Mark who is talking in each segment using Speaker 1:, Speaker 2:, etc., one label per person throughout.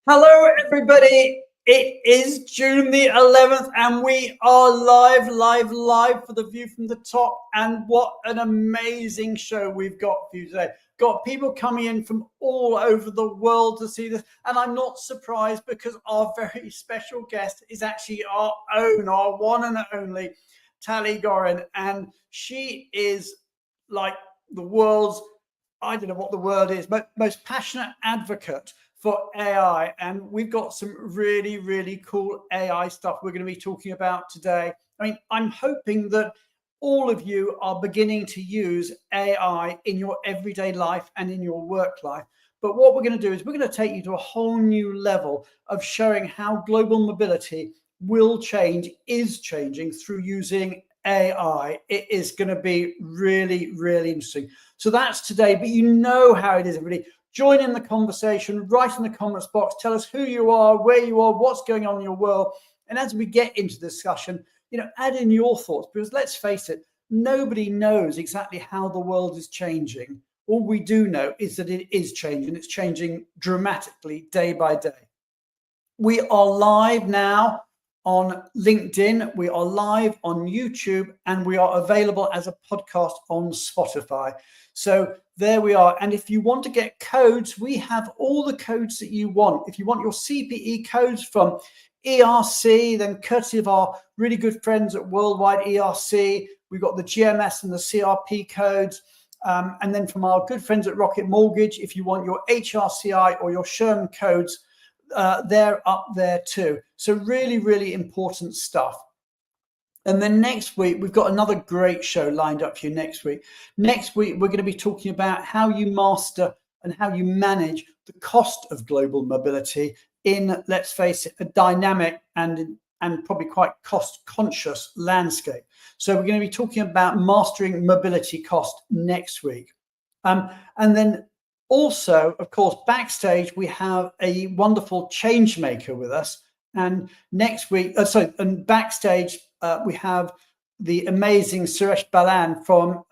Speaker 1: Hello, everybody. It is June the 11th, and we are live for the view from the top. And what an amazing show we've got for you today. Got people coming in from all over the world to see this. And I'm not surprised because our very special guest is actually our one and only Taly Goren. And she is like the world's, I don't know what the word is, but most passionate advocate for AI. And we've got some really, really cool AI stuff we're going to be talking about today. I mean, I'm hoping that all of you are beginning to use AI in your everyday life and in your work life. But what we're going to do is we're going to take you to a whole new level of showing how global mobility will change, is changing through using AI. It is going to be really, really interesting. So that's today, but you know how it is, everybody. Join in the conversation, write in the comments box, tell us who you are, where you are, what's going on in your world. And as we get into the discussion, add in your thoughts, because let's face it, nobody knows exactly how the world is changing. All we do know is that it is changing. It's changing dramatically day by day. We are live now on LinkedIn, we are live on YouTube, and we are available as a podcast on Spotify. So there we are. And if you want to get codes, we have all the codes that you want. If you want your CPE codes from ERC, then courtesy of our really good friends at Worldwide ERC, we've got the GMS and the CRP codes. And then from our good friends at Rocket Mortgage, if you want your HRCI or your Sherman codes, they're up there too. So really, really important stuff. And then next week, we've got another great show lined up for you next week. Next week, we're going to be talking about how you master and how you manage the cost of global mobility in, let's face it, a dynamic and probably quite cost-conscious landscape. So we're going to be talking about mastering mobility cost next week. And then also, of course, backstage, we have a wonderful change maker with us. And next week, and backstage, we have the amazing Suresh Balan from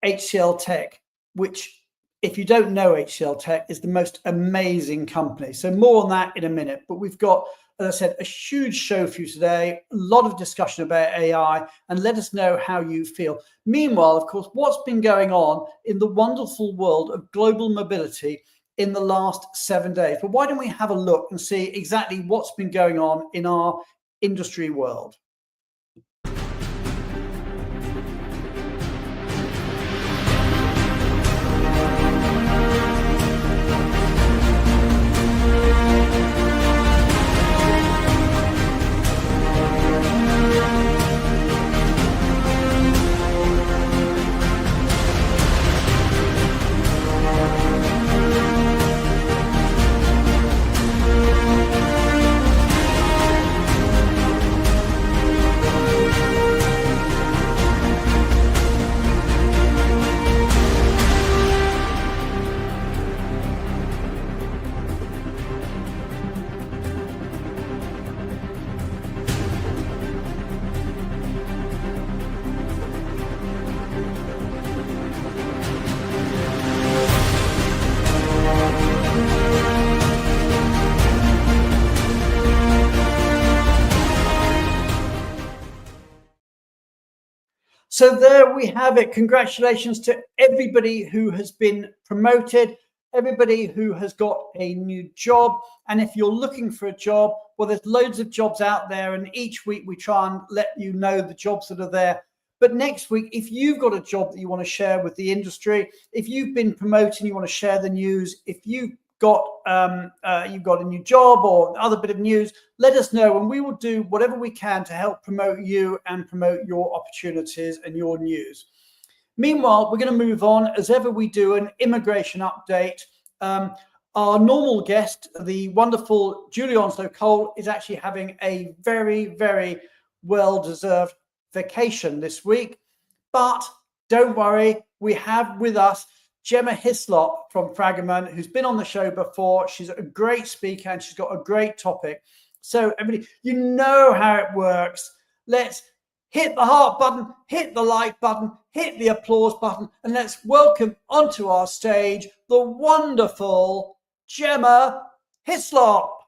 Speaker 1: HCL Tech, which, if you don't know HCL Tech, is the most amazing company. So more on that in a minute. But we've got, as I said, a huge show for you today, a lot of discussion about AI, and let us know how you feel. Meanwhile, of course, what's been going on in the wonderful world of global mobility in the last 7 days? But why don't we have a look and see exactly what's been going on in our industry world? So there we have it. Congratulations to everybody who has been promoted, everybody who has got a new job. And if you're looking for a job, well, there's loads of jobs out there. And each week we try and let you know the jobs that are there. But next week, if you've got a job that you want to share with the industry, if you've been promoted and you want to share the news, if you've got a new job or other bit of news, let us know, and we will do whatever we can to help promote you and promote your opportunities and your news. Meanwhile, we're going to move on. As ever, we do an immigration update. Our normal guest, the wonderful Julie Onslow Cole, is actually having a very, very well-deserved vacation this week. But don't worry, we have with us Gemma Hislop from Fragment, who's been on the show before. She's a great speaker and she's got a great topic. So everybody, you know how it works. Let's hit the heart button, hit the like button, hit the applause button, and let's welcome onto our stage the wonderful Gemma Hislop.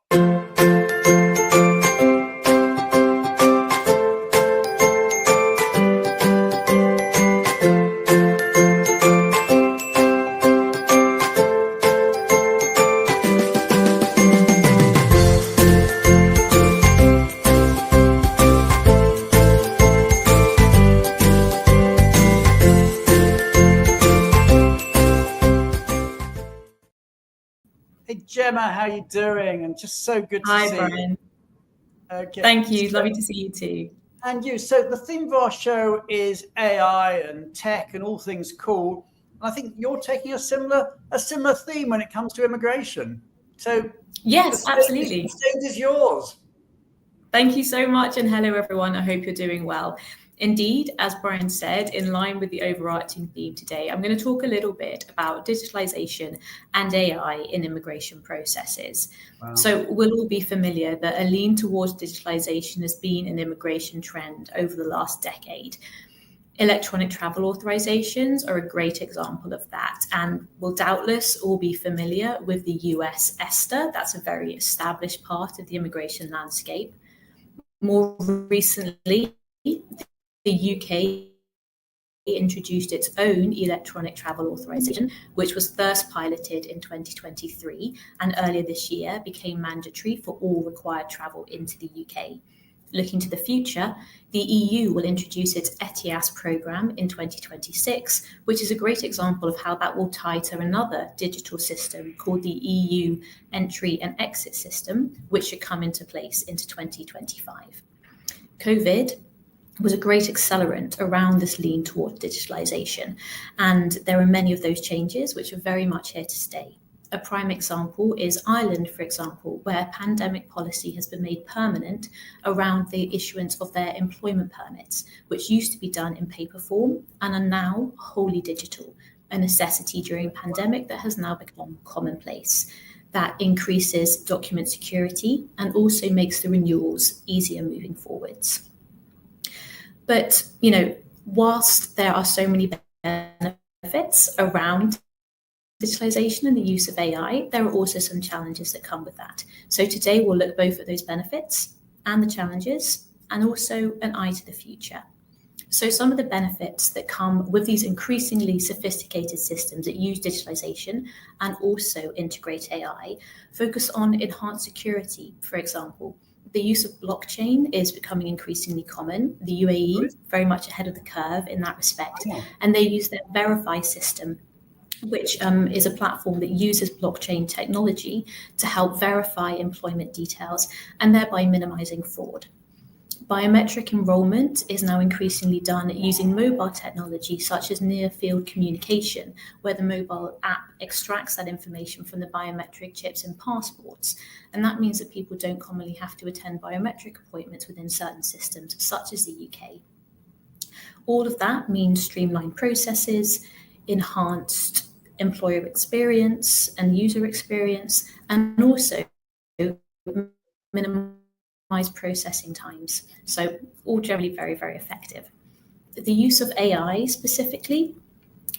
Speaker 1: Hey, Gemma, how you doing? And just so good to
Speaker 2: Hi,
Speaker 1: see
Speaker 2: Brian.
Speaker 1: you. Okay.
Speaker 2: Thank you. Lovely to see you too.
Speaker 1: And you. So the theme of our show is AI and tech and all things cool. And I think you're taking a similar theme when it comes to immigration. So
Speaker 2: Yes, absolutely.
Speaker 1: the stage is yours.
Speaker 2: Thank you so much. And hello, everyone. I hope you're doing well. Indeed, as Brian said, in line with the overarching theme today, I'm going to talk a little bit about digitalization and AI in immigration processes.
Speaker 1: Wow.
Speaker 2: So we'll all be familiar that a lean towards digitalization has been an immigration trend over the last decade. Electronic travel authorizations are a great example of that, and will doubtless all be familiar with the US ESTA. That's a very established part of the immigration landscape. More recently, the UK introduced its own electronic travel authorization, which was first piloted in 2023 and earlier this year became mandatory for all required travel into the UK. Looking to the future, the EU will introduce its ETIAS programme in 2026, which is a great example of how that will tie to another digital system called the EU Entry and Exit System, which should come into place into 2025. COVID was a great accelerant around this lean toward digitalization, and there are many of those changes which are very much here to stay. A prime example is Ireland, for example, where pandemic policy has been made permanent around the issuance of their employment permits, which used to be done in paper form and are now wholly digital, a necessity during pandemic that has now become commonplace. That increases document security and also makes the renewals easier moving forwards. But, whilst there are so many benefits around digitalization and the use of AI, there are also some challenges that come with that. So today we'll look both at those benefits and the challenges, and also an eye to the future. So some of the benefits that come with these increasingly sophisticated systems that use digitalization and also integrate AI focus on enhanced security, for example. The use of blockchain is becoming increasingly common. The UAE, very much ahead of the curve in that respect, and they use their Verify system, which is a platform that uses blockchain technology to help verify employment details and thereby minimizing fraud. Biometric enrollment is now increasingly done using mobile technology such as near-field communication, where the mobile app extracts that information from the biometric chips in passports. And that means that people don't commonly have to attend biometric appointments within certain systems, such as the UK. All of that means streamlined processes, enhanced employer experience and user experience, and also minimize processing times. So all generally very, very effective. The use of AI specifically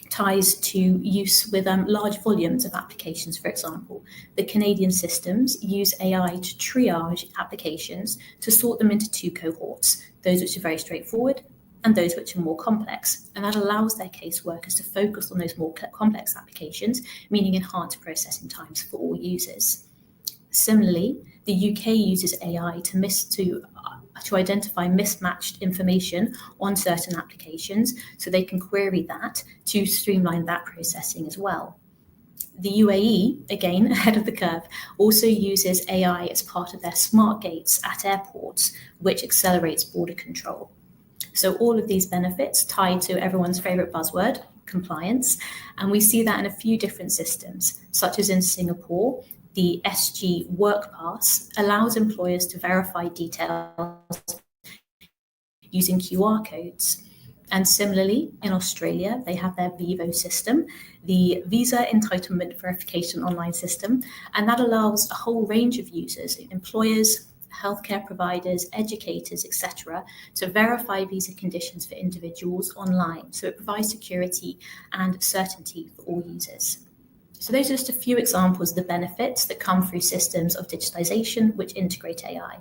Speaker 2: ties to use with large volumes of applications, for example. The Canadian systems use AI to triage applications to sort them into two cohorts, those which are very straightforward and those which are more complex. And that allows their caseworkers to focus on those more complex applications, meaning enhanced processing times for all users. Similarly, the UK uses AI to identify mismatched information on certain applications, so they can query that to streamline that processing as well. The UAE, again ahead of the curve, also uses AI as part of their smart gates at airports, which accelerates border control. So all of these benefits tie to everyone's favorite buzzword, compliance, and we see that in a few different systems, such as in Singapore. The SG Work Pass allows employers to verify details using QR codes. And similarly, in Australia, they have their Vivo system, the Visa Entitlement Verification Online System, and that allows a whole range of users, employers, healthcare providers, educators, etc., to verify visa conditions for individuals online. So it provides security and certainty for all users. So those are just a few examples of the benefits that come through systems of digitalization which integrate AI.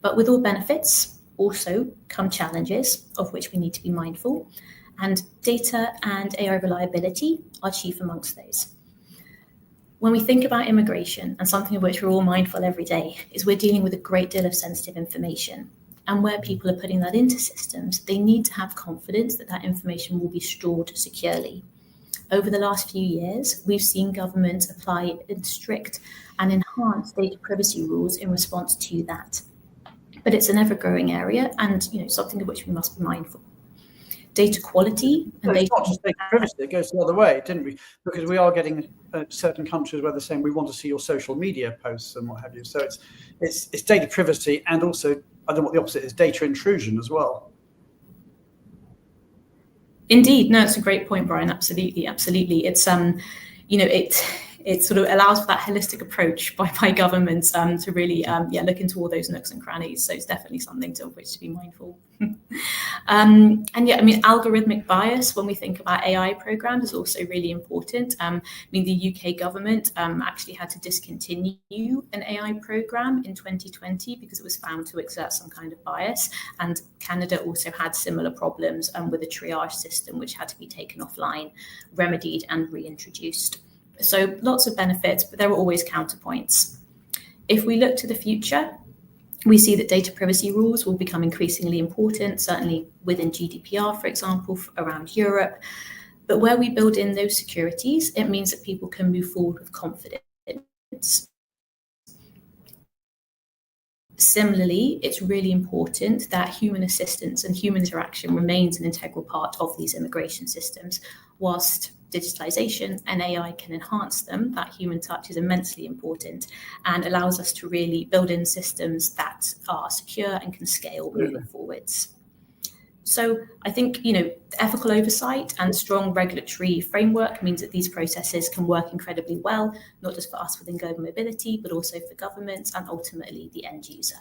Speaker 2: But with all benefits also come challenges of which we need to be mindful, and data and AI reliability are chief amongst those. When we think about immigration, and something of which we're all mindful every day, is we're dealing with a great deal of sensitive information. And where people are putting that into systems, they need to have confidence that that information will be stored securely. Over the last few years, we've seen governments apply strict and enhanced data privacy rules in response to that. But it's an ever-growing area and something of which we must be mindful. Data quality and
Speaker 1: it's not just data privacy, it goes the other way, didn't we? Because we are getting certain countries where they're saying we want to see your social media posts and what have you. So it's data privacy, and also, I don't know what the opposite is, data intrusion as well.
Speaker 2: Indeed, no, it's a great point, Brian. Absolutely. It's it sort of allows for that holistic approach by governments to really look into all those nooks and crannies. So it's definitely something of which to be mindful. Algorithmic bias when we think about AI programs is also really important. The UK government actually had to discontinue an AI program in 2020 because it was found to exert some kind of bias. And Canada also had similar problems with a triage system, which had to be taken offline, remedied, and reintroduced. So lots of benefits, but there are always counterpoints. If we look to the future, we see that data privacy rules will become increasingly important, certainly within GDPR, for example, around Europe. But where we build in those securities, it means that people can move forward with confidence. Similarly, it's really important that human assistance and human interaction remains an integral part of these immigration systems. Whilst digitalization and AI can enhance them, that human touch is immensely important and allows us to really build in systems that are secure and can scale moving forwards. So I think, ethical oversight and strong regulatory framework means that these processes can work incredibly well, not just for us within global mobility, but also for governments and ultimately the end user.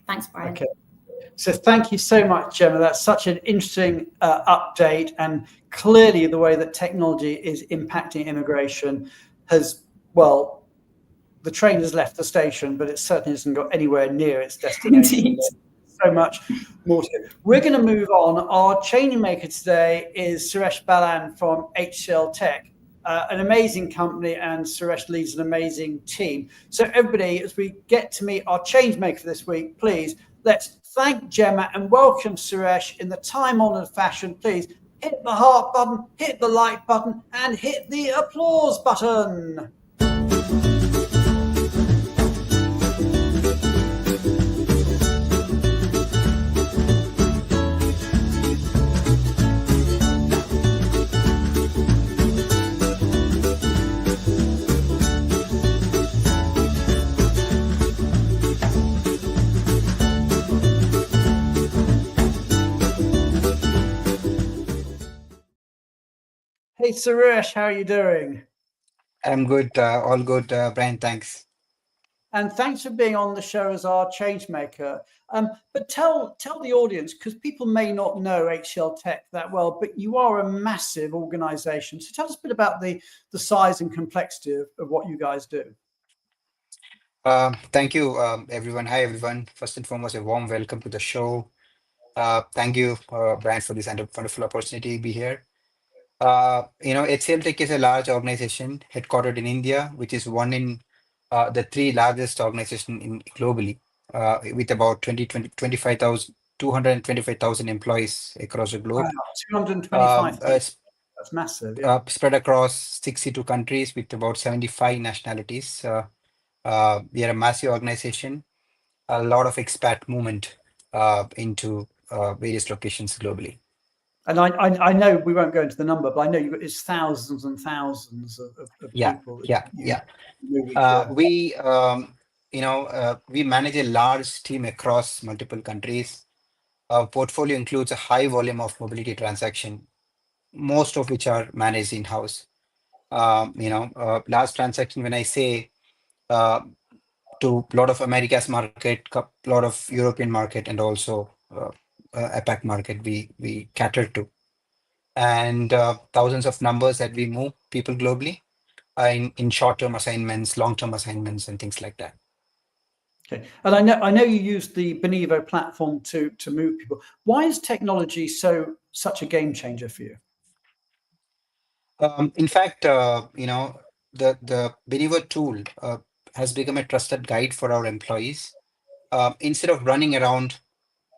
Speaker 2: Thanks, Brian.
Speaker 1: Okay. So thank you so much, Gemma. That's such an interesting update, and clearly the way that technology is impacting immigration has, well, the train has left the station, but it certainly hasn't got anywhere near its destination.
Speaker 2: Indeed.
Speaker 1: So much more to it. We're going to move on. Our change maker today is Suresh Balan from HCL Tech, an amazing company, and Suresh leads an amazing team. So everybody, as we get to meet our change maker for this week, please, let's thank Gemma and welcome Suresh in the time-honored fashion. Please hit the heart button, hit the like button, and hit the applause button. Hey, Suresh, how are you doing?
Speaker 3: I'm good, all good, Brian, thanks.
Speaker 1: And thanks for being on the show as our change maker. But tell the audience, because people may not know HCL Tech that well, but you are a massive organization. So tell us a bit about the size and complexity of what you guys do.
Speaker 3: Thank you, everyone. Hi, everyone. First and foremost, a warm welcome to the show. Thank you, Brian, for this wonderful opportunity to be here. HCL Tech is a large organization headquartered in India, which is one in the three largest organizations globally, with about 225,000 employees across the globe.
Speaker 1: Wow, 225,000. That's massive. Yeah.
Speaker 3: Spread across 62 countries with about 75 nationalities. We are a massive organization, a lot of expat movement into various locations globally.
Speaker 1: And I know we won't go into the number, but I know it's thousands and thousands of people.
Speaker 3: We manage a large team across multiple countries. Our portfolio includes a high volume of mobility transaction, most of which are managed in-house. Large transaction, when I say to a lot of America's market, a lot of European market, and also APAC market we cater to. And thousands of numbers that we move people globally in short-term assignments, long-term assignments, and things like that.
Speaker 1: Okay, and I know you use the Benivo platform to move people. Why is technology such a game changer for you?
Speaker 3: In fact, the Benivo tool has become a trusted guide for our employees. Instead of running around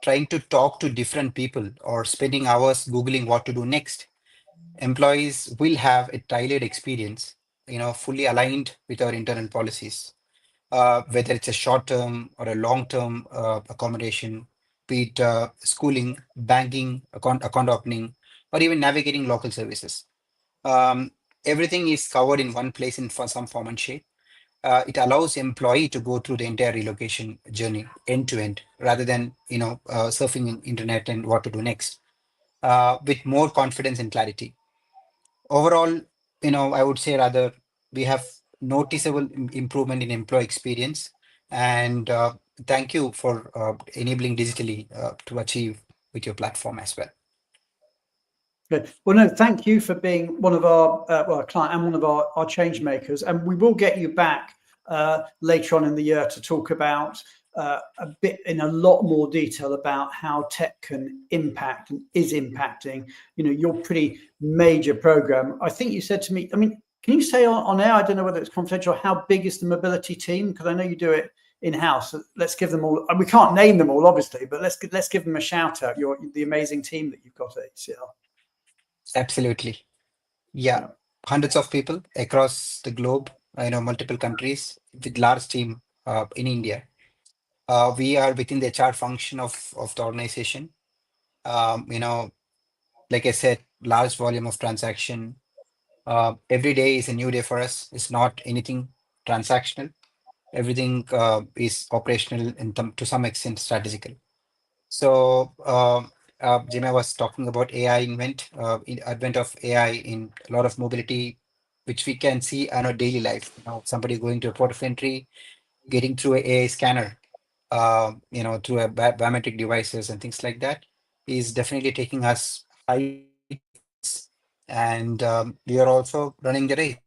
Speaker 3: trying to talk to different people or spending hours Googling what to do next, employees will have a tailored experience, fully aligned with our internal policies, whether it's a short-term or a long-term accommodation, be it schooling, banking, account opening, or even navigating local services. Um, Everything is covered in one place in for some form and shape. It allows employee to go through the entire relocation journey end to end, rather than surfing in internet and what to do next, with more confidence and clarity. Overall, I would say rather we have noticeable improvement in employee experience, and thank you for enabling digitally to achieve with your platform as well.
Speaker 1: Good. Well, no, thank you for being one of our client and one of our change makers. And we will get you back later on in the year to talk about a bit in a lot more detail about how tech can impact and is impacting, your pretty major program. I think you said to me, I mean, can you say on air, I don't know whether it's confidential, how big is the mobility team? Because I know you do it in-house. So let's give them all, we can't name them all, obviously, but let's give them a shout out, the amazing team that you've got at HCL.
Speaker 3: Absolutely. Yeah. Hundreds of people across the globe, multiple countries with large team in India. We are within the HR function of the organization. Um, you know, like I said, large volume of transaction. Every day is a new day for us. It's not anything transactional. Everything is operational and to some extent strategical. So Jimmy was talking about AI advent of AI in a lot of mobility, which we can see in our daily life. Somebody going to a port of entry, getting through a AI scanner, through a biometric devices and things like that, is definitely taking us high heights. And we are also running the race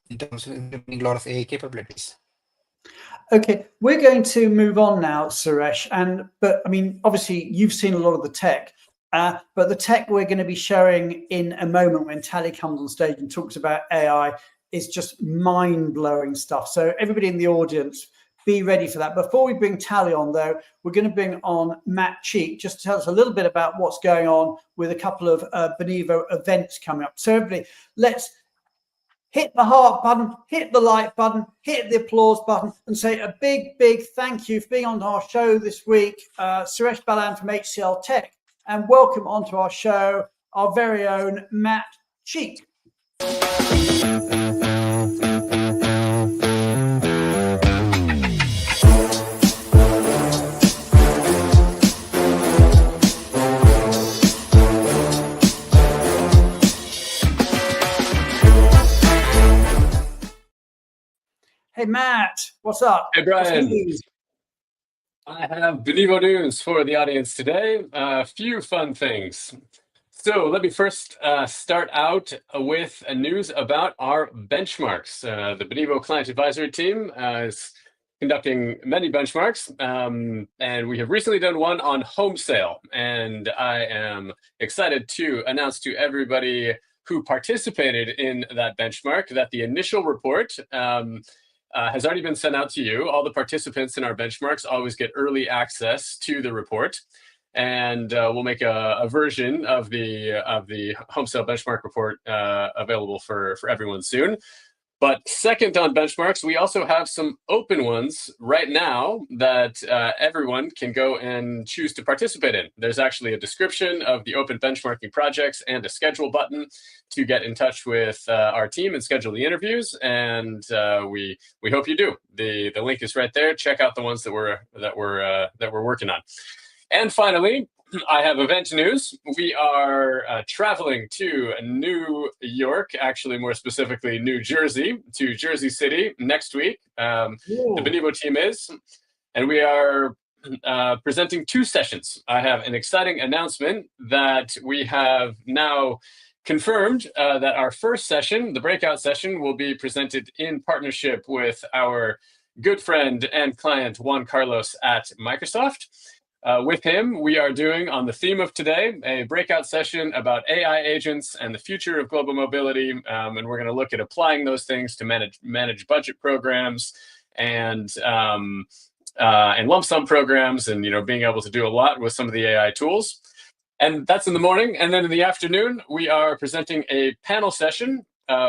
Speaker 3: in terms of implementing a lot of AI capabilities.
Speaker 1: Okay, we're going to move on now, Suresh. But I mean, obviously, you've seen a lot of the tech, but the tech we're going to be showing in a moment when Taly comes on stage and talks about AI is just mind-blowing stuff. So everybody in the audience, be ready for that. Before we bring Taly on, though, we're going to bring on Matt Cheek just to tell us a little bit about what's going on with a couple of Benivo events coming up. So everybody, let's hit the heart button, hit the like button, hit the applause button, and say a big, big thank you for being on our show this week, Suresh Balan from HCL Tech, and welcome onto our show, our very own Matt Cheek. Hey, Matt, what's up?
Speaker 4: Hey, Brian. I have Benivo news for the audience today. A few fun things. So let me first start out with news about our benchmarks. The Benivo Client Advisory Team is conducting many benchmarks, and we have recently done one on home sale. And I am excited to announce to everybody who participated in that benchmark that the initial report has already been sent out to you. All the participants in our benchmarks always get early access to the report, and we'll make a version of the home sale benchmark report available for everyone soon. But second on benchmarks, we also have some open ones right now that everyone can go and choose to participate in. There's actually a description of the open benchmarking projects and a schedule button to get in touch with our team and schedule the interviews. And we hope you do. The link is right there. Check out the ones that we're working on. And finally, I have event news. We are traveling to New York, actually more specifically New Jersey, to Jersey City next week. The Benivo team is, and we are presenting 2 sessions. I have an exciting announcement that we have now confirmed that our first session, the breakout session, will be presented in partnership with our good friend and client, Juan Carlos at Microsoft. With him, we are doing, on the theme of today, a breakout session about AI agents and the future of global mobility. And we're going to look at applying those things to manage budget programs and lump sum programs, and being able to do a lot with some of the AI tools. And that's in the morning. And then in the afternoon, we are presenting a panel session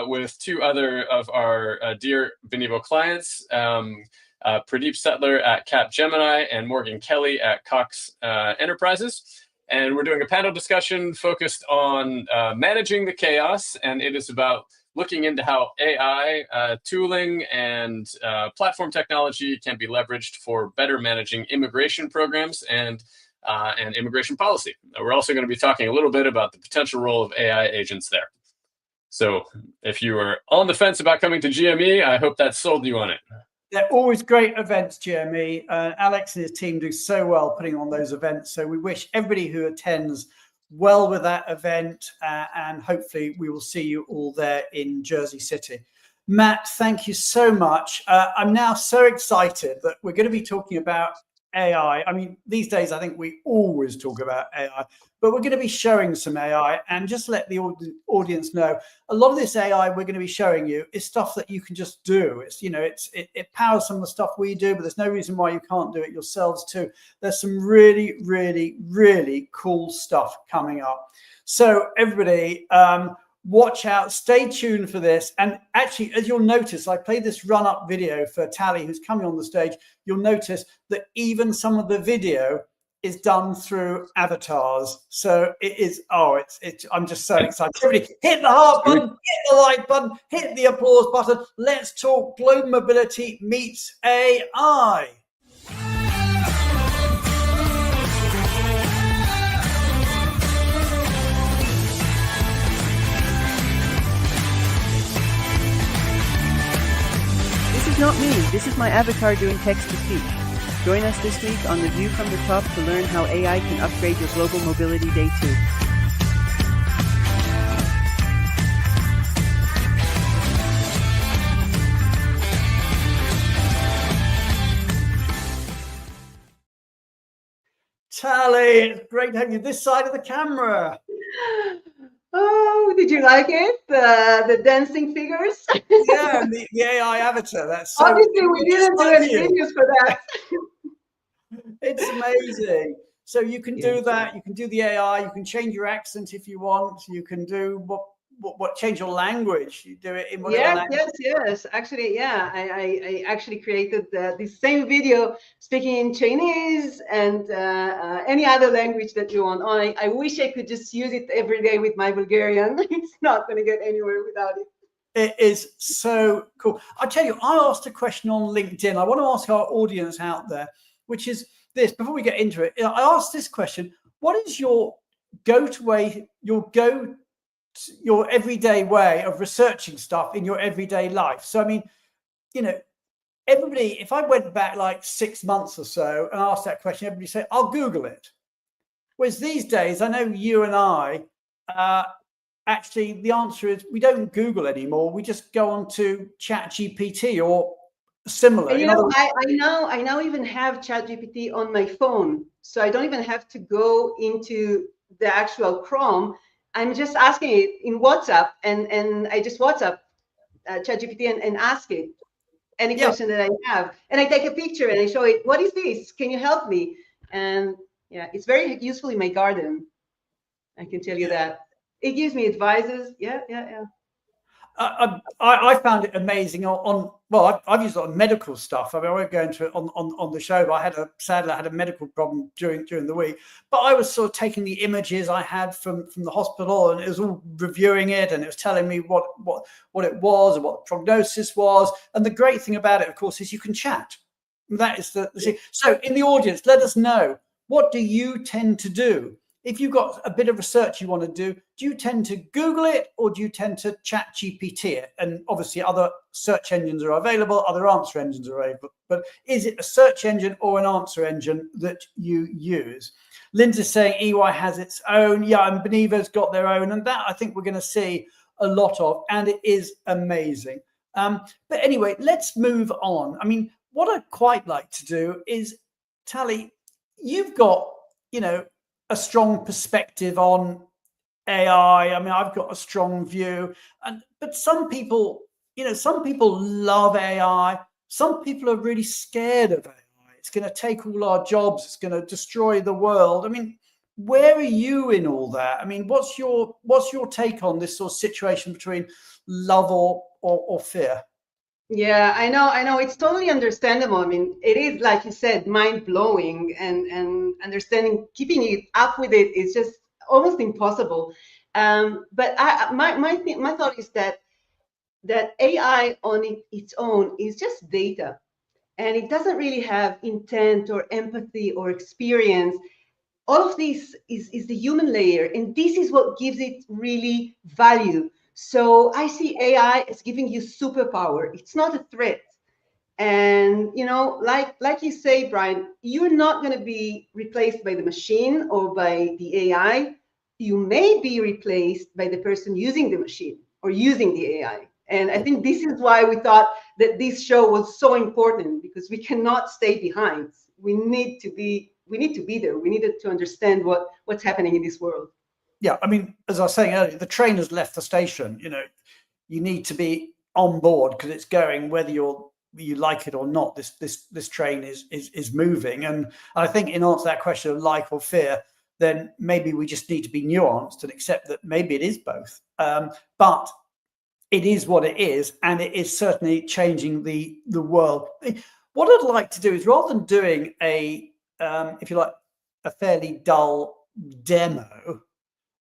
Speaker 4: with two other of our dear Benivo clients, Pradeep Settler at Capgemini and Morgan Kelly at Cox Enterprises. And we're doing a panel discussion focused on managing the chaos. And it is about looking into how AI tooling and platform technology can be leveraged for better managing immigration programs and immigration policy. We're also going to be talking a little bit about the potential role of AI agents there. So if you are on the fence about coming to GME, I hope that sold you on it.
Speaker 1: They're always great events, GME. Alex and his team do so well putting on those events. So we wish everybody who attends well with that event, and hopefully we will see you all there in Jersey City. Matt, thank you so much. I'm now so excited that we're going to be talking about AI. I mean, these days, I think we always talk about AI, but we're going to be showing some AI, and just let the audience know, a lot of this AI we're going to be showing you is stuff that you can just do. It's, you know, it powers some of the stuff we do, but there's no reason why you can't do it yourselves too. There's some really, really, really cool stuff coming up. So everybody, watch out, stay tuned for this. And actually, as you'll notice, I played this run-up video for Taly, who's coming on the stage. You'll notice that even some of the video is done through avatars. So it is, I'm just so excited. Everybody hit the heart button, hit the like button, hit the applause button. Let's talk global mobility meets AI.
Speaker 5: Not me, this is my avatar doing text-to-speech. Join us this week on The View from the Top to learn how AI can upgrade your global mobility day 2.
Speaker 1: Taly, it's great to have you this side of the camera.
Speaker 6: Oh, did you like it? The dancing figures?
Speaker 1: Yeah, the AI avatar. That's so
Speaker 6: obviously we didn't do any videos for that.
Speaker 1: It's amazing. So you can do that. You can do the AI. You can change your accent if you want. You can do what change your language. You do it in whatever language.
Speaker 6: Yes. Actually, yeah, I actually created the same video speaking in Chinese and any other language that you want. I wish I could just use it every day with my Bulgarian. It's not going to get anywhere without it.
Speaker 1: It is so cool. I tell you, I asked a question on LinkedIn. I want to ask our audience out there, which is this, before we get into it. I asked this question: what is your your everyday way of researching stuff in your everyday life? So, I mean, you know, everybody, if I went back like 6 months or so and asked that question, everybody say, I'll Google it. Whereas these days, I know you and I, actually, the answer is we don't Google anymore. We just go on to ChatGPT or similar.
Speaker 6: And, you know, I now even have ChatGPT on my phone. So I don't even have to go into the actual Chrome. I'm just asking it in WhatsApp, and I just WhatsApp ChatGPT and ask it any question that I have. And I take a picture and I show it, what is this? Can you help me? And yeah, it's very useful in my garden. I can tell you that. It gives me advices. Yeah.
Speaker 1: I found it amazing I've used it on medical stuff. I mean, I won't go into it on the show, but sadly I had a medical problem during the week. But I was sort of taking the images I had from the hospital, and it was all reviewing it, and it was telling me what it was and what the prognosis was. And the great thing about it, of course, is you can chat. That is the so in the audience, let us know, what do you tend to do? If you've got a bit of research you want to do you tend to Google it, or do you tend to ChatGPT it? And obviously other search engines are available, other answer engines are available, but is it a search engine or an answer engine that you use? Linda's saying EY has its own, and Benivo's got their own, and that I think we're going to see a lot of, and it is amazing. But anyway, let's move on. I mean, what I'd quite like to do is, Taly, you've got, a strong perspective on AI. I mean, I've got a strong view, but some people, some people love AI. Some people are really scared of AI. It's going to take all our jobs. It's going to destroy the world. I mean, where are you in all that? I mean, what's your take on this sort of situation between love or fear?
Speaker 6: Yeah, I know. It's totally understandable. I mean, it is, like you said, mind-blowing, and understanding, keeping it up with it is just almost impossible. But my thought is that AI on its own is just data, and it doesn't really have intent or empathy or experience. All of this is the human layer, and this is what gives it really value. So I see AI as giving you superpower. It's not a threat. And like you say, Brian, you're not going to be replaced by the machine or by the AI. You may be replaced by the person using the machine or using the AI. And I think this is why we thought that this show was so important, because we cannot stay behind. We need to be there. We needed to understand what's happening in this world.
Speaker 1: Yeah, I mean, as I was saying earlier, the train has left the station. You need to be on board, because it's going whether you like it or not. This train is moving. And I think, in answer to that question of like or fear, then maybe we just need to be nuanced and accept that maybe it is both. But it is what it is, and it is certainly changing the world. What I'd like to do is, rather than doing a if you like, a fairly dull demo,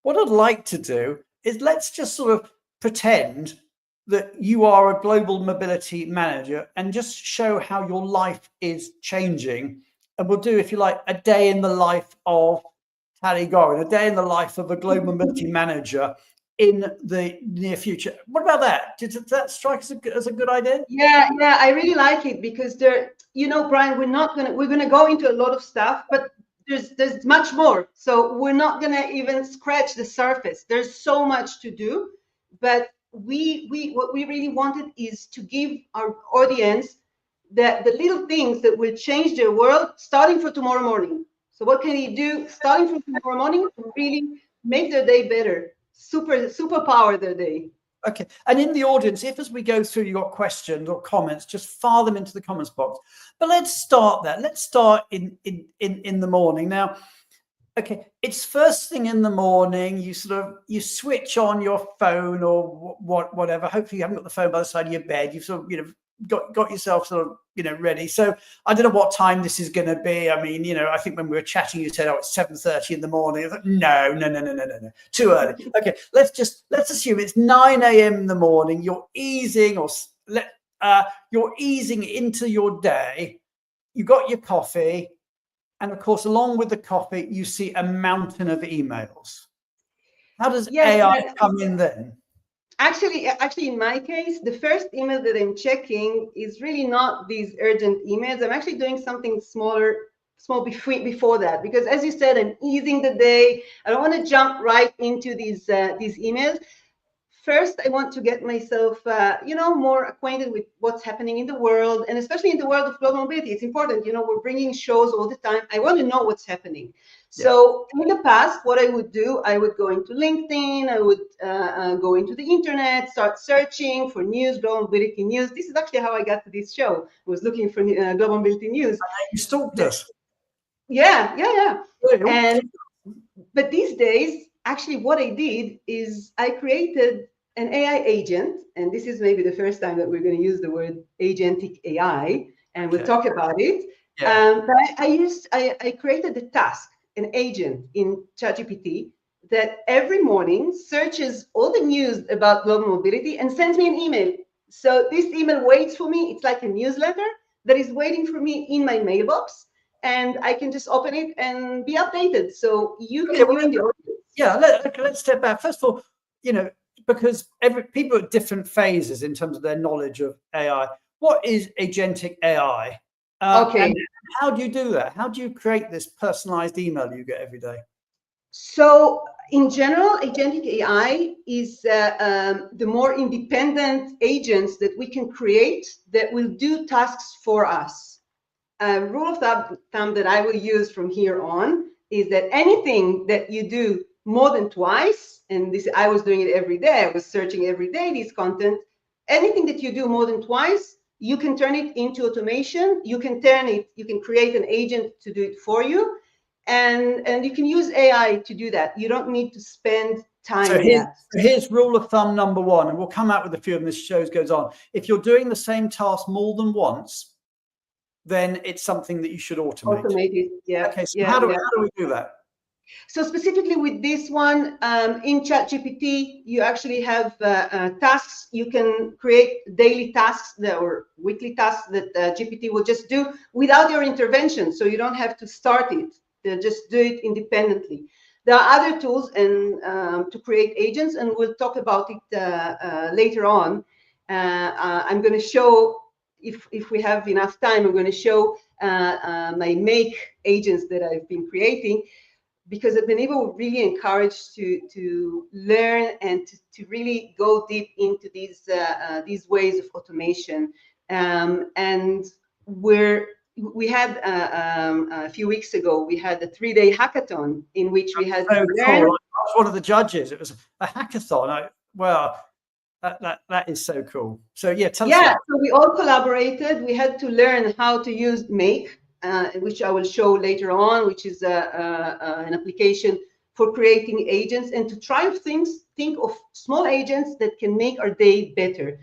Speaker 1: what I'd like to do is, let's just sort of pretend that you are a global mobility manager and just show how your life is changing. And we'll do, if you like, a day in the life of Taly Goren, a day in the life of a global mobility manager in the near future. What about that? Does that strike as a good idea?
Speaker 6: Yeah, I really like it, because Brian, we're gonna go into a lot of stuff, but there's much more. So we're not gonna even scratch the surface. There's so much to do, but what we really wanted is to give our audience the little things that will change their world, starting for tomorrow morning. So what can you do starting from tomorrow morning to really make their day better, superpower their day?
Speaker 1: Okay. And in the audience, if as we go through your questions or comments, just fire them into the comments box. But let's start there. Let's start in the morning. Now, okay, it's first thing in the morning. You switch on your phone or whatever. Hopefully you haven't got the phone by the side of your bed. You've sort of, got yourself sort of, ready. So I don't know what time this is going to be. I mean, I think when we were chatting, you said, it's 7:30 in the morning. I thought, no, too early. Okay, let's assume it's 9 a.m. in the morning. You're easing into your day. You got your coffee, and of course, along with the coffee, you see a mountain of emails. How does AI come in then?
Speaker 6: Actually, in my case, the first email that I'm checking is really not these urgent emails. I'm actually doing something small before that, because, as you said, I'm easing the day. I don't want to jump right into these emails. First, I want to get myself, more acquainted with what's happening in the world, and especially in the world of global mobility. It's important. We're bringing shows all the time. I want to know what's happening. So in the past, what I would do, I would go into LinkedIn. I would go into the internet, start searching for news, global mobility news. This is actually how I got to this show. I was looking for global mobility news.
Speaker 1: You stalked us.
Speaker 6: Yeah. But these days, actually, what I did is I created an AI agent, and this is maybe the first time that we're going to use the word agentic AI, and we'll talk about it. But I created a task, an agent in ChatGPT, that every morning searches all the news about global mobility and sends me an email. So this email waits for me. It's like a newsletter that is waiting for me in my mailbox, and I can just open it and be updated. So you can in the audience.
Speaker 1: Yeah, let's step back. First of all, because people at different phases in terms of their knowledge of AI. What is agentic AI?
Speaker 6: Okay.
Speaker 1: And how do you do that? How do you create this personalized email you get every day?
Speaker 6: So in general, agentic AI is the more independent agents that we can create that will do tasks for us. A rule of thumb that I will use from here on is that anything that you do more than twice, and this I was doing it every day, I was searching every day this content, anything that you do more than twice, you can turn it into automation. You can create an agent to do it for you. and you can use AI to do that. You don't need to spend time
Speaker 1: So
Speaker 6: on that.
Speaker 1: here's rule of thumb number one, and we'll come out with a few of them as shows goes on. If you're doing the same task more than once, then it's something that you should automate.
Speaker 6: Automate it, yeah.
Speaker 1: Okay, so
Speaker 6: yeah,
Speaker 1: how do
Speaker 6: yeah.
Speaker 1: we do that?
Speaker 6: So specifically with this one, in ChatGPT, you actually have tasks. You can create daily tasks or weekly tasks that GPT will just do without your intervention. So you don't have to start it. They'll just do it independently. There are other tools and to create agents, and we'll talk about it later on. I'm going to show, if we have enough time, I'm going to show my make agents that I've been creating, because at Benivo we're really encouraged to learn and to really go deep into these ways of automation. And we had a few weeks ago, we had a 3-day hackathon in which we had to learn.
Speaker 1: Cool. I was one of the judges. It was a hackathon. That is so cool. So yeah, tell us.
Speaker 6: So we all collaborated. We had to learn how to use Make, which I will show later on, which is an application for creating agents and to try think of small agents that can make our day better.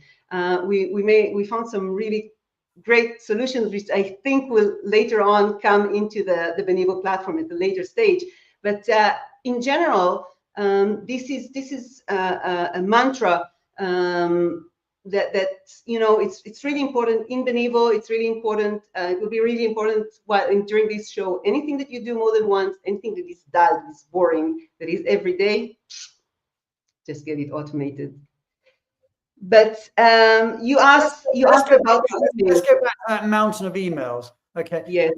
Speaker 6: We found some really great solutions, which I think will later on come into the Benivo platform at a later stage. But in general, this is a mantra that you know, it's really important in Benivo. It's really important. It will be really important during this show. Anything that you do more than once, anything that is dull, that is boring, that is every day, just get it automated. But you asked about.
Speaker 1: Let's go back to that mountain of emails. Okay.
Speaker 6: Yes.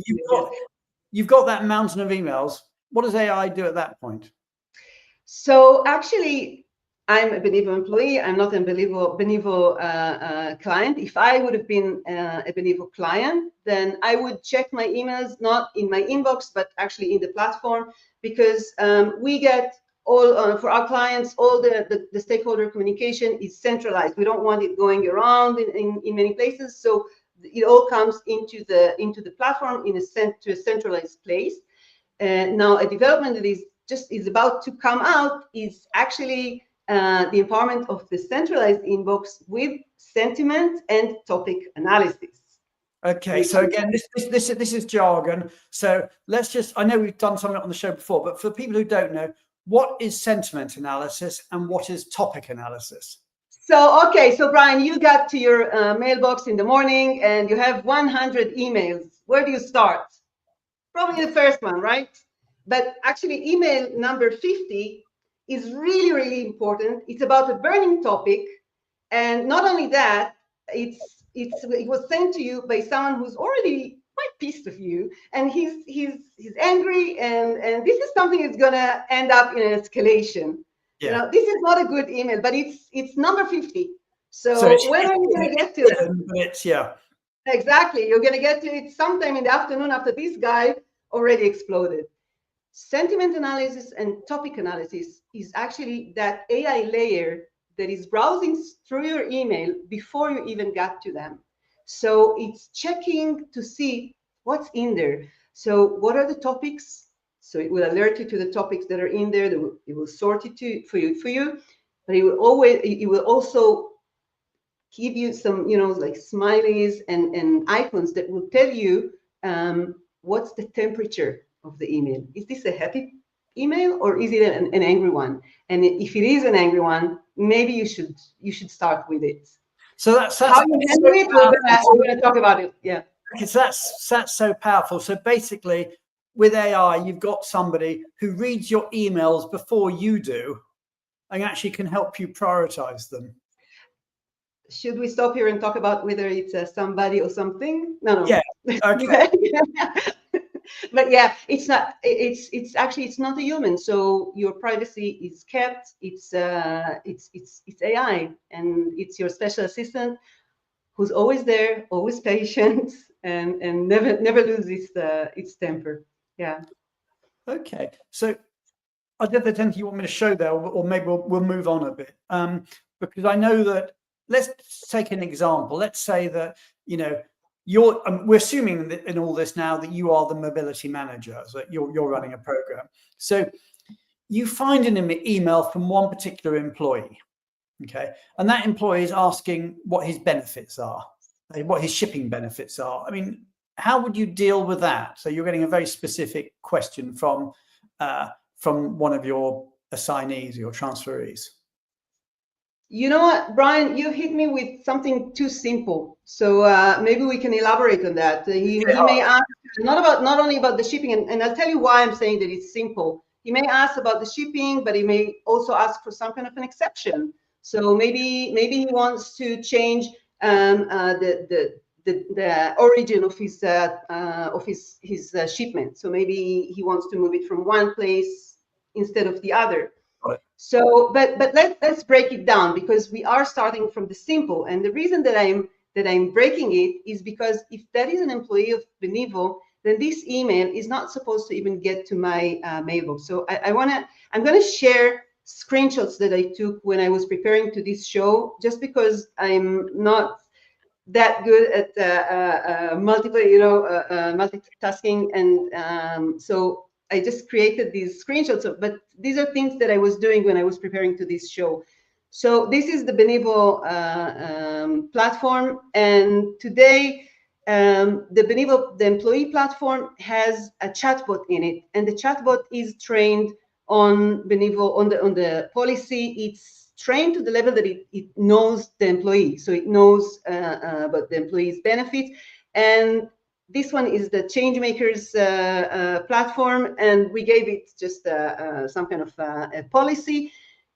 Speaker 1: You've got that mountain of emails. What does AI do at that point?
Speaker 6: So actually, I'm a Benivo employee. I'm not a Benivo client. If I would have been a Benivo client, then I would check my emails, not in my inbox, but actually in the platform, because we get all, for our clients, all the stakeholder communication is centralized. We don't want it going around in many places. So it all comes into the platform to a centralized place. Now, a development that is about to come out is actually the empowerment of the centralized inbox with sentiment and topic analysis.
Speaker 1: Okay, so again, this is jargon. So let's just—I know we've done something on the show before, but for people who don't know, what is sentiment analysis and what is topic analysis?
Speaker 6: So okay, so Brian, you got to your mailbox in the morning and you have 100 emails. Where do you start? Probably the first one, right? But actually, email number 50 is really, really important. It's about a burning topic, and not only that, it was sent to you by someone who's already quite pissed of you, and he's angry, and this is something that's gonna end up in an escalation. Yeah. You know, this is not a good email, but it's number 50. So when are you gonna get to it?
Speaker 1: Yeah.
Speaker 6: Exactly. You're gonna get to it sometime in the afternoon after this guy already exploded. Sentiment analysis and topic analysis is actually that AI layer that is browsing through your email before you even got to them. So it's checking to see what's in there. So what are the topics? So it will alert you to the topics that are in there. It will sort it for you. But it will also give you some, you know, like smileys and icons that will tell you what's the temperature of the email. Is this a happy email or is it an angry one? And if it is an angry one, maybe you should start with it.
Speaker 1: So that's
Speaker 6: how you handle it. We're going to talk about it. Yeah.
Speaker 1: Okay, so that's so powerful. So basically, with AI, you've got somebody who reads your emails before you do, and actually can help you prioritize them.
Speaker 6: Should we stop here and talk about whether it's somebody or something? No.
Speaker 1: Yeah. Okay.
Speaker 6: But yeah, it's not. It's not a human. So your privacy is kept. It's AI, and it's your special assistant who's always there, always patient, and never loses its temper. Yeah.
Speaker 1: Okay. So I don't know if there's anything you want me to show there, or maybe we'll move on a bit, because I know that. Let's take an example. Let's say that, you know, we're assuming that in all this now that you are the mobility manager, so you're running a program. So you find an email from one particular employee, okay, and that employee is asking what his benefits are, what his shipping benefits are. I mean, how would you deal with that? So you're getting a very specific question from one of your assignees, your transferees.
Speaker 6: You know what, Brian, you hit me with something too simple. So maybe we can elaborate on that. He may ask not only about the shipping, and I'll tell you why I'm saying that it's simple. He may ask about the shipping, but he may also ask for some kind of an exception. So maybe he wants to change the origin of his shipment. So maybe he wants to move it from one place instead of the other. So, but let's break it down, because we are starting from the simple, and the reason that I'm breaking it is because if that is an employee of Benivo, then this email is not supposed to even get to my mailbox. So I'm gonna share screenshots that I took when I was preparing to this show, just because I'm not that good at multitasking, and so I just created these screenshots but these are things that I was doing when I was preparing to this show. So this is the Benivo platform, and today the employee platform has a chatbot in it, and the chatbot is trained on Benivo, on the policy. It's trained to the level that it knows the employee, so it knows about the employee's benefits. And this one is the Changemakers platform, and we gave it just some kind of a policy.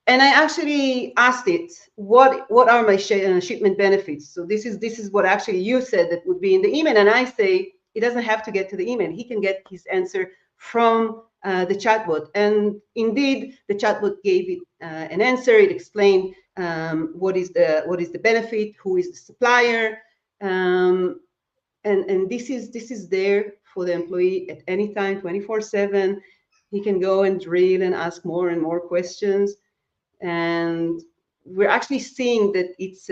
Speaker 6: And I actually asked it, what are my shipment benefits? So this is what actually you said that would be in the email, and I say it doesn't have to get to the email. He can get his answer from the chatbot, and indeed the chatbot gave it an answer. It explained what is the benefit, who is the supplier, and this is there for the employee at any time, 24/7. He can go and drill and ask more and more questions, and we're actually seeing that it's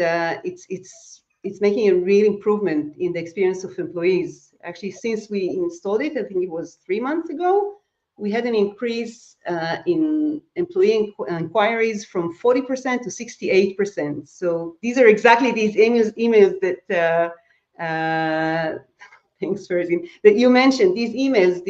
Speaker 6: making a real improvement in the experience of employees. Actually, since we installed it, I think it was 3 months ago, we had an increase in employee inquiries from 40% to 68%. So these are exactly these emails that thanks, Ferzin, that you mentioned. These emails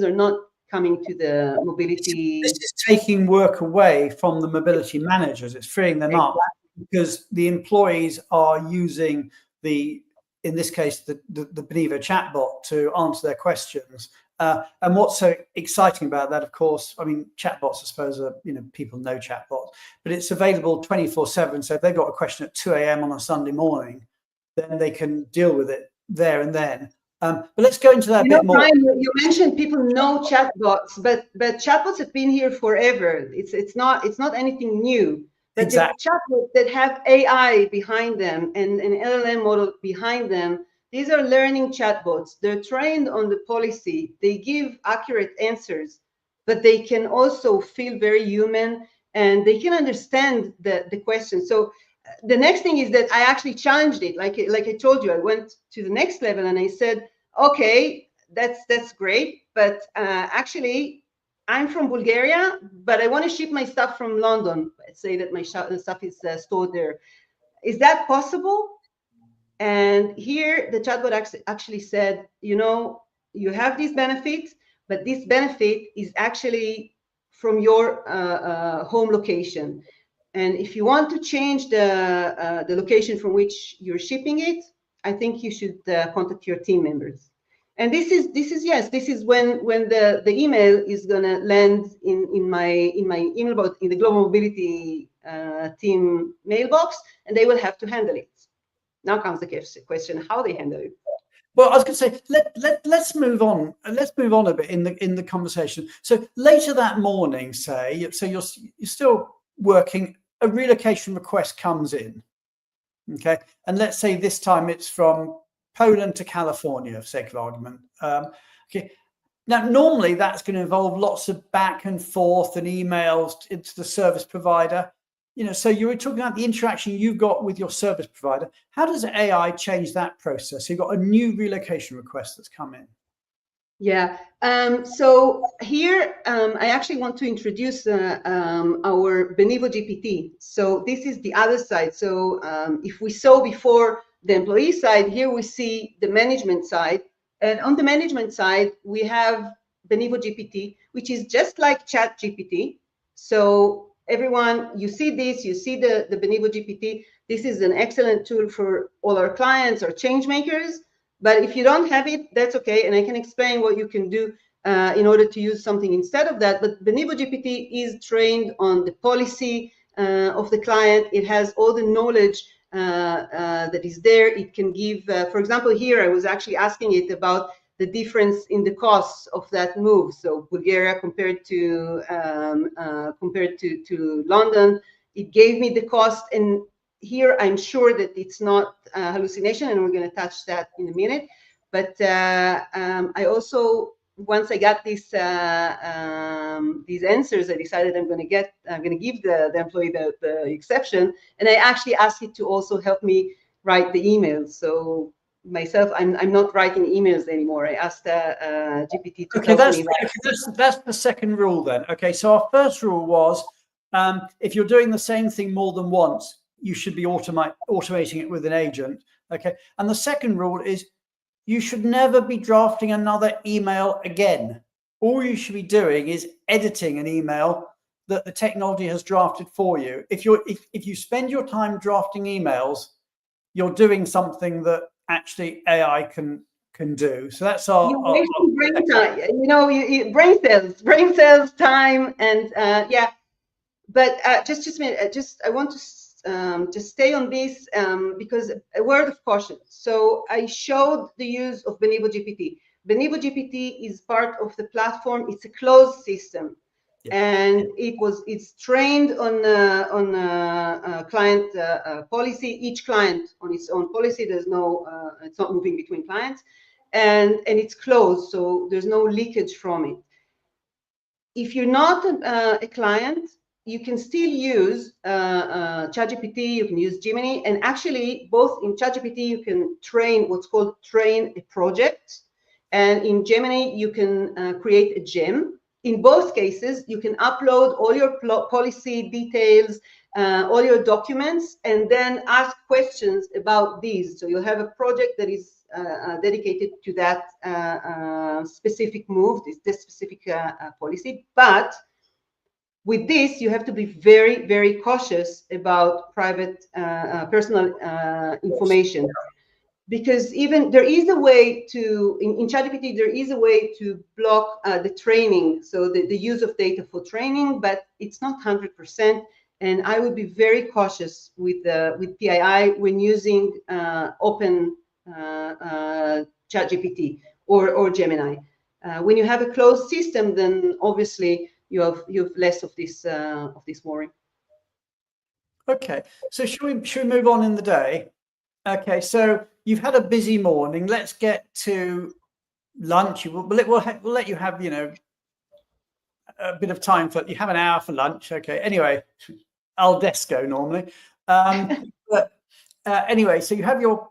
Speaker 6: are not coming to the mobility.
Speaker 1: This is taking work away from the mobility managers. It's freeing them up, because the employees are using in this case, the Benivo chatbot to answer their questions. And what's so exciting about that, of course, I mean, chatbots, I suppose, people know chatbots, but it's available 24/7. So if they've got a question at 2 a.m. on a Sunday morning, then they can deal with it there and then. But let's go into that a bit more.
Speaker 6: Brian, you mentioned people know chatbots, but chatbots have been here forever. It's not anything new. But exactly. The chatbots that have AI behind them and an LLM model behind them, these are learning chatbots. They're trained on the policy. They give accurate answers, but they can also feel very human, and they can understand the question. So the next thing is that I actually challenged it. Like I told you, I went to the next level and I said, okay, that's great, but actually, I'm from Bulgaria, but I want to ship my stuff from London. Let's say that my stuff is stored there. Is that possible? And here the chatbot actually said, you have this benefit, but this benefit is actually from your home location. And if you want to change the location from which you're shipping it, I think you should contact your team members. And this is when the email is gonna land in my email box, in the global mobility team mailbox, and they will have to handle it. Now comes the question: how they handle it.
Speaker 1: Well, I was going to say, let's move on. Let's move on a bit in the conversation. So later that morning, so you're still working. A relocation request comes in, okay, and let's say this time it's from Poland to California, for sake of argument. Okay, now normally that's going to involve lots of back and forth and emails into the service provider. so you were talking about the interaction you've got with your service provider. How does AI change that process? You've got a new relocation request that's come in.
Speaker 6: Yeah. So here, I actually want to introduce our BenivoGPT. So this is the other side. So if we saw before the employee side, here we see the management side. And on the management side, we have BenivoGPT, which is just like ChatGPT. So everyone, you see this, you see the BenivoGPT. This is an excellent tool for all our clients or change makers. But if you don't have it, that's okay. And I can explain what you can do in order to use something instead of that. But BenivoGPT is trained on the policy of the client. It has all the knowledge that is there. It can give, for example, here I was actually asking it about the difference in the costs of that move. So Bulgaria compared to London, it gave me the cost. And here I'm sure that it's not hallucination, and we're going to touch that in a minute. But I also, once I got these answers, I decided I'm going to give the employee the exception, and I actually asked it to also help me write the emails. So myself, I'm not writing emails anymore. I asked GPT to help me write.
Speaker 1: That's the second rule then. Okay, so our first rule was if you're doing the same thing more than once, you should be automating it with an agent. Okay, and the second rule is you should never be drafting another email again. All you should be doing is editing an email that the technology has drafted for you. If you spend your time drafting emails, you're doing something that actually AI can do. So that's our
Speaker 6: brain time. Brain cells, time, and yeah. But just a minute. I want to just stay on this because a word of caution. So I showed the use of BenivoGPT. BenivoGPT is part of the platform. It's a closed system, and it's trained on client policy. Each client on its own policy. There's no it's not moving between clients, and it's closed, so there's no leakage from it. If you're not a client, you can still use ChatGPT, you can use Gemini, and actually both in ChatGPT you can train what's called train a project, and in Gemini you can create a gem. In both cases, you can upload all your policy details, all your documents, and then ask questions about these. So you'll have a project that is dedicated to that specific move, this specific policy. But with this, you have to be very, very cautious about private, personal information, because even there is a way to, in ChatGPT, there is a way to block the training, so the use of data for training, but it's not 100%. And I would be very cautious with PII when using open ChatGPT or Gemini. When you have a closed system, then obviously you have less of this worry.
Speaker 1: Okay, so should we move on in the day? Okay, so you've had a busy morning. Let's get to lunch. We'll let you have a bit of time for. You have an hour for lunch. Okay. Anyway, al desco normally. But anyway, so you have your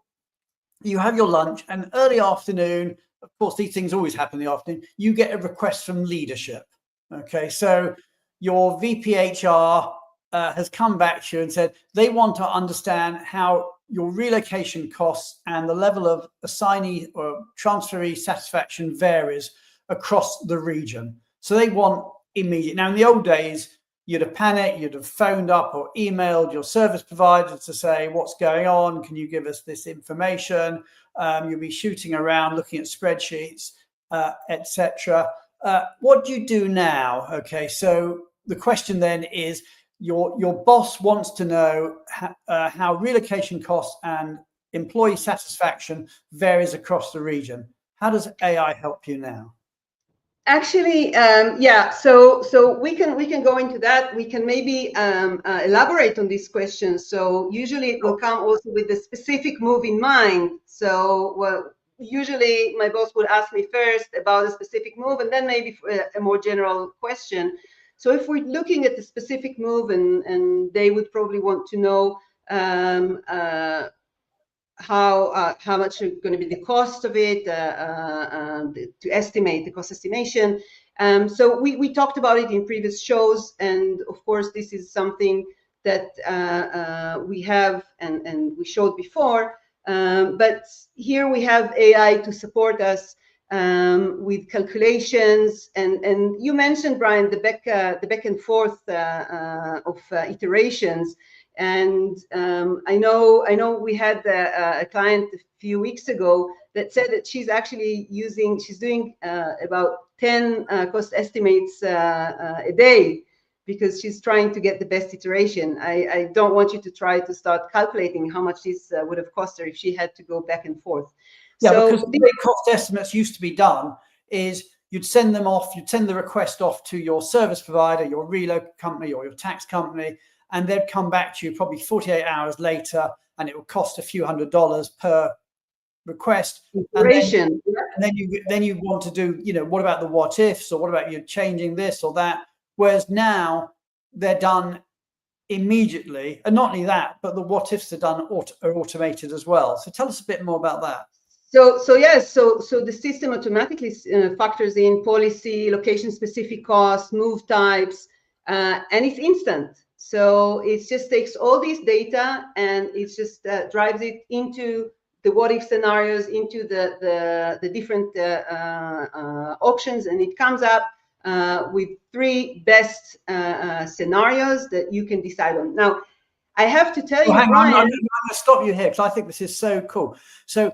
Speaker 1: lunch, and early afternoon. Of course, these things always happen in the afternoon. You get a request from leadership. Okay, so your VPHR has come back to you and said they want to understand how your relocation costs and the level of assignee or transferee satisfaction varies across the region. So they want immediate. Now, in the old days, you'd have panicked, you'd have phoned up or emailed your service provider to say, what's going on? Can you give us this information? You'll be shooting around, looking at spreadsheets, etc. What do you do now? Okay, so the question then is, your boss wants to know how relocation costs and employee satisfaction varies across the region. How does AI help you now?
Speaker 6: Actually, yeah. So we can go into that. We can maybe elaborate on these questions. So usually it will come also with a specific move in mind. So usually my boss would ask me first about a specific move, and then maybe a more general question. So if we're looking at the specific move, and they would probably want to know how much is going to be the cost of it, to estimate the cost estimation. So we talked about it in previous shows, and of course this is something that we have and we showed before, but here we have AI to support us with calculations, and you mentioned, Brian, the back and forth of iterations. And I know we had a client a few weeks ago that said that she's actually she's doing about 10 cost estimates a day, because she's trying to get the best iteration. I don't want you to try to start calculating how much this would have cost her if she had to go back and forth.
Speaker 1: Yeah,
Speaker 6: so
Speaker 1: because the way cost estimates used to be done is you'd send them off, you'd send the request off to your service provider, your relocation company or your tax company, and they'd come back to you probably 48 hours later, and it would cost a few $100s per request.
Speaker 6: Iteration.
Speaker 1: And then you want to do, what about the what ifs, or what about you changing this or that? Whereas now they're done immediately, and not only that, but the what ifs are done are automated as well. So tell us a bit more about that.
Speaker 6: So yes, so the system automatically factors in policy, location specific costs, move types, and it's instant. So it just takes all this data and it just drives it into the what if scenarios, into the different options, and it comes up with 3 best scenarios that you can decide on. Now, I have to tell you,
Speaker 1: hang
Speaker 6: Brian,
Speaker 1: on, I'm going to stop you here because I think this is so cool. So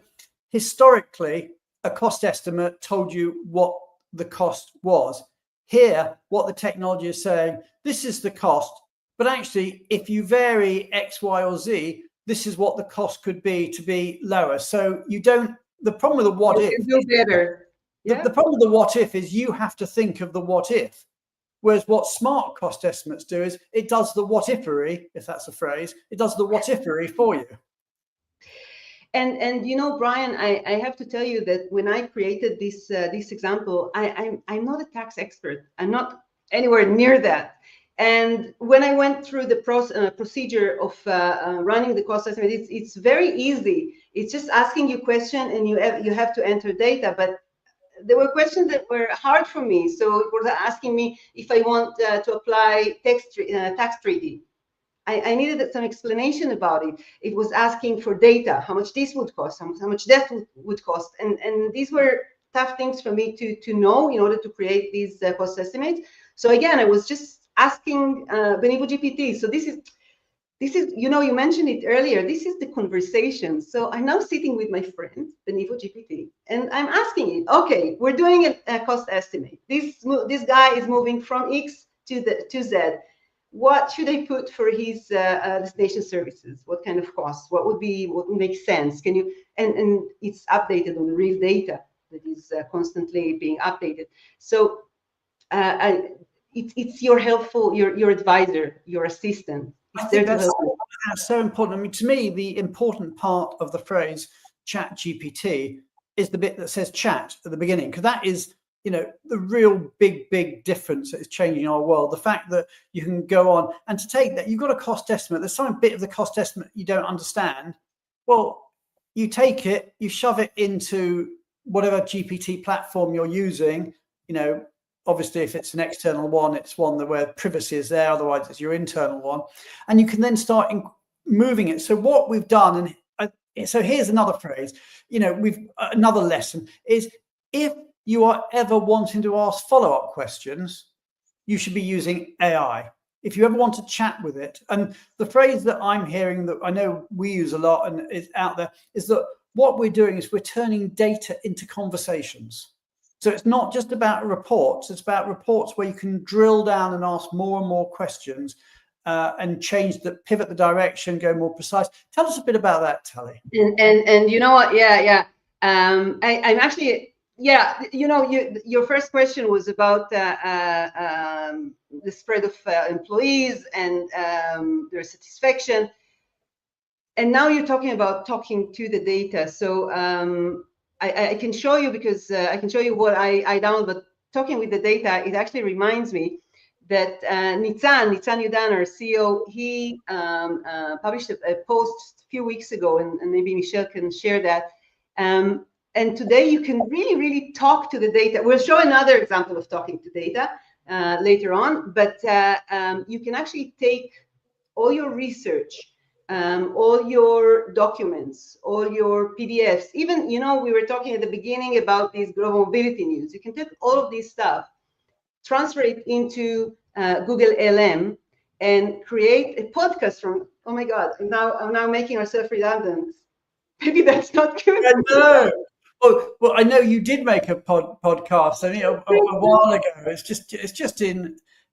Speaker 1: historically, a cost estimate told you what the cost was. Here, what the technology is saying, this is the cost, but actually, if you vary X, Y, or Z, this is what the cost could be to be lower. So you don't, the problem with the what if,
Speaker 6: do better.
Speaker 1: The problem with the what if is you have to think of the what if. Whereas what smart cost estimates do is it does the what ifery, if that's a phrase, it does the what ifery for you.
Speaker 6: And Brian, I have to tell you that when I created this example, I'm not a tax expert. I'm not anywhere near that. And when I went through the procedure of running the cost estimate, it's very easy. It's just asking you a question, and you have to enter data. But there were questions that were hard for me. So it was asking me if I want to apply tax treaty. I needed some explanation about it. It was asking for data, how much this would cost, how much that would cost. And these were tough things for me to know in order to create these cost estimates. So again, I was just asking BenivoGPT. So this is, you mentioned it earlier, this is the conversation. So I'm now sitting with my friend, BenivoGPT, and I'm asking it, okay, we're doing a cost estimate. This guy is moving from X to Z. What should I put for his destination services? What kind of costs? What would make sense? Can you, and it's updated on real data that is constantly being updated. So it's your advisor, your assistant.
Speaker 1: I think that's so important. I mean, to me, the important part of the phrase chat GPT is the bit that says chat at the beginning, because that is, the real big difference that is changing our world. The fact that you can go on and to take that, you've got a cost estimate. There's some bit of the cost estimate you don't understand. Well, you take it, you shove it into whatever GPT platform you're using. Obviously, if it's an external one, it's one where privacy is there. Otherwise, it's your internal one, and you can then start moving it. So what we've done, and so here's another phrase. Another lesson is, if you are ever wanting to ask follow-up questions, you should be using AI. If you ever want to chat with it, and the phrase that I'm hearing that I know we use a lot and is out there is that what we're doing is we're turning data into conversations. So it's not just about reports, it's about reports where you can drill down and ask more and more questions and pivot the direction, go more precise. Tell us a bit about that, Taly.
Speaker 6: And you know what? Yeah. I'm actually, your first question was about the spread of employees and their satisfaction. And now you're talking about talking to the data. So I can show you, because I can show you what I download, but talking with the data, it actually reminds me that Nitzan Yudan, our CEO, he published a post a few weeks ago, and maybe Michelle can share that. And today you can really talk to the data. We'll show another example of talking to data later on, but you can actually take all your research, all your documents, all your PDFs, even, you know, we were talking at the beginning about these global mobility news. You can take all of this stuff, transfer it into Google LM, and create a podcast from, oh my God, I'm now making ourselves redundant. Maybe that's not good.
Speaker 1: I know. Well, I know you did make a podcast a while ago.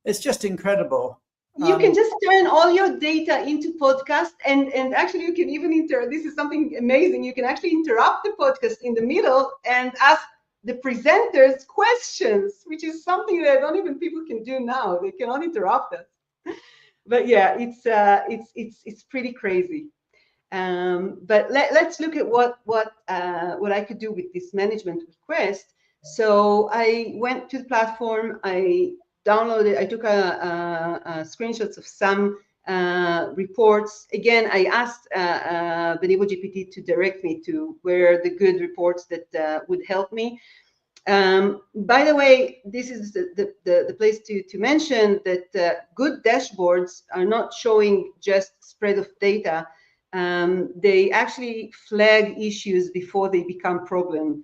Speaker 1: It's just incredible.
Speaker 6: You can just turn all your data into podcast, and actually you can even this is something amazing. You can actually interrupt the podcast in the middle and ask the presenters questions, which is something that not even people can do now. They cannot interrupt us. But yeah, it's pretty crazy. But let's look at what I could do with this management request. So I went to the platform. I took screenshots of some reports. Again, I asked BenivoGPT to direct me to where the good reports that would help me. By the way, this is the place to mention that good dashboards are not showing just spread of data. They actually flag issues before they become problem.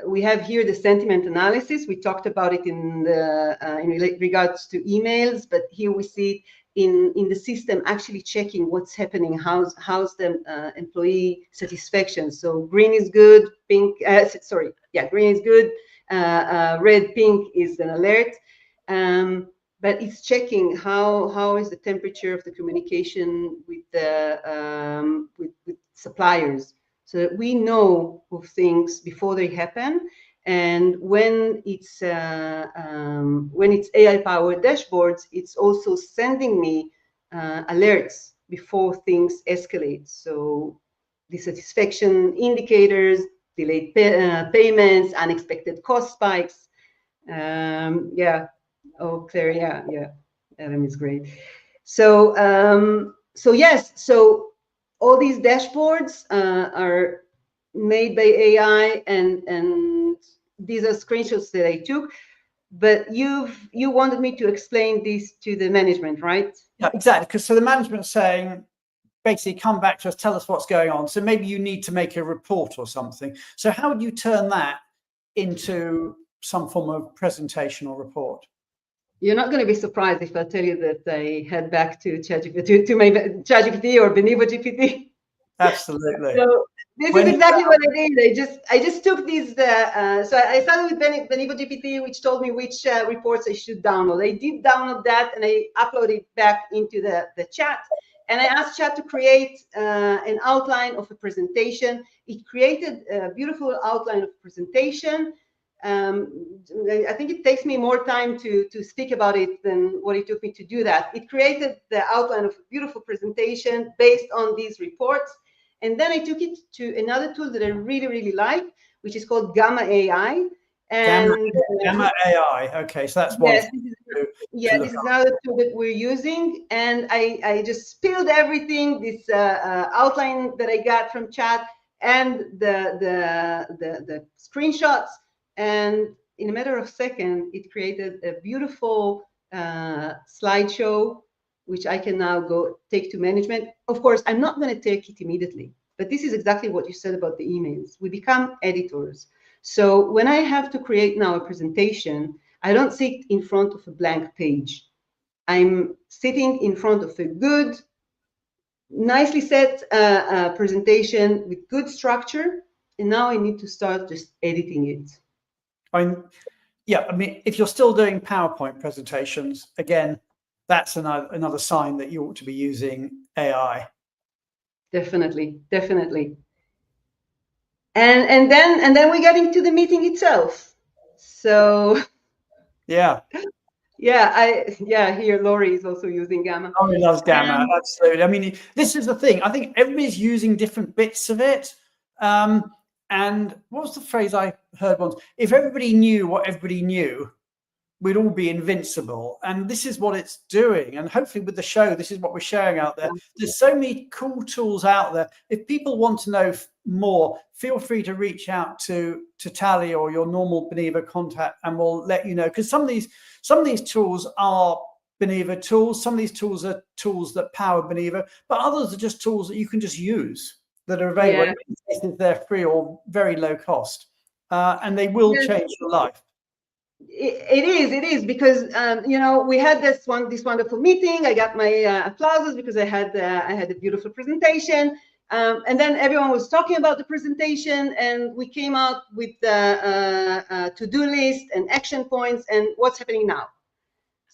Speaker 6: We have here the sentiment analysis. We talked about it in regards to emails, but here we see it in the system actually checking what's happening, how's the employee satisfaction. So green is good, pink, green is good, red, pink is an alert. But it's checking how is the temperature of the communication with the with suppliers, so that we know of things before they happen. And when it's AI-powered dashboards, it's also sending me alerts before things escalate. So dissatisfaction indicators, delayed payments, unexpected cost spikes. Oh, Claire, yeah, Adam is great. So, so all these dashboards are made by AI, and these are screenshots that I took. But you wanted me to explain this to the management, right?
Speaker 1: Yeah, exactly. Because so the management's saying, basically, come back to us, tell us what's going on. So maybe you need to make a report or something. So how would you turn that into some form of presentation or report?
Speaker 6: You're not going to be surprised if I tell you that I head back to ChatGPT, to my ChatGPT or BenivoGPT.
Speaker 1: Absolutely.
Speaker 6: So this is exactly what I did. I just took these. So I started with BenivoGPT, which told me which reports I should download. I did download that, and I uploaded back into the chat. And I asked chat to create an outline of a presentation. It created a beautiful outline of presentation. I think it takes me more time to speak about it than what it took me to do that. It created the outline of a beautiful presentation based on these reports. And then I took it to another tool that I really like, which is called Gamma AI. And
Speaker 1: Gamma AI. Okay, so that's one.
Speaker 6: Yes, this is another tool that we're using. And I just spilled everything, this outline that I got from chat and the screenshots. And in a matter of seconds, it created a beautiful slideshow, which I can now go take to management. Of course, I'm not going to take it immediately, but this is exactly what you said about the emails. We become editors. So when I have to create now a presentation, I don't sit in front of a blank page. I'm sitting in front of a good, nicely set presentation with good structure. And now I need to start just editing it.
Speaker 1: I mean, if you're still doing PowerPoint presentations, again, that's another sign that you ought to be using AI.
Speaker 6: Definitely. And then we get into the meeting itself. So
Speaker 1: yeah,
Speaker 6: here Laurie is also using Gamma.
Speaker 1: Laurie loves Gamma, absolutely. I mean, this is the thing. I think everybody's using different bits of it. And what was the phrase I heard once? If everybody knew what everybody knew, we'd all be invincible. And this is what it's doing. And hopefully with the show, this is what we're sharing out there. There's so many cool tools out there. If people want to know more, feel free to reach out to Taly or your normal Benivo contact, and we'll let you know. Because some of these tools are Benivo tools. Some of these tools are tools that power Benivo, but others are just tools that you can just use that are available. In many cases, they're free or very low cost, and they will change your life.
Speaker 6: It is because you know, we had this wonderful meeting. I got my applauses because I had a beautiful presentation, and then everyone was talking about the presentation, and we came out with the to-do list and action points and what's happening now.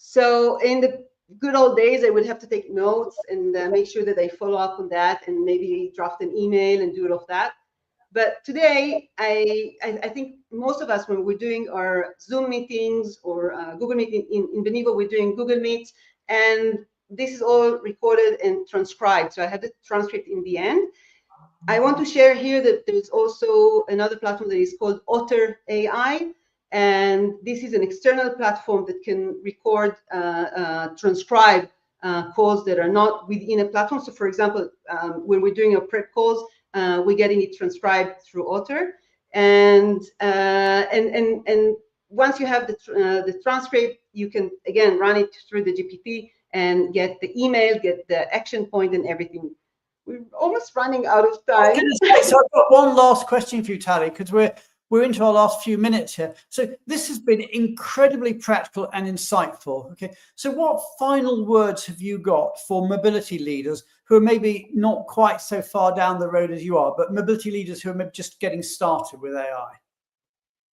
Speaker 6: So in the good old days, I would have to take notes and make sure that I follow up on that and maybe draft an email and do all of that. But today, I think most of us, when we're doing our Zoom meetings or Google Meet in Benivo, we're doing Google Meets, and this is all recorded and transcribed. So I have the transcript in the end. I want to share here that there's also another platform that is called Otter AI, and this is an external platform that can record, transcribe calls that are not within a platform. So, for example, when we're doing our prep calls, we're getting it transcribed through Otter, and once you have the transcript, you can again run it through the GPT and get the email, get the action point, and everything. We're almost running out of time.
Speaker 1: So I've got one last question for you, Taly, because we're into our last few minutes here. So this has been incredibly practical and insightful. Okay, so what final words have you got for mobility leaders who are maybe not quite so far down the road as you are, but mobility leaders who are maybe just getting started with AI?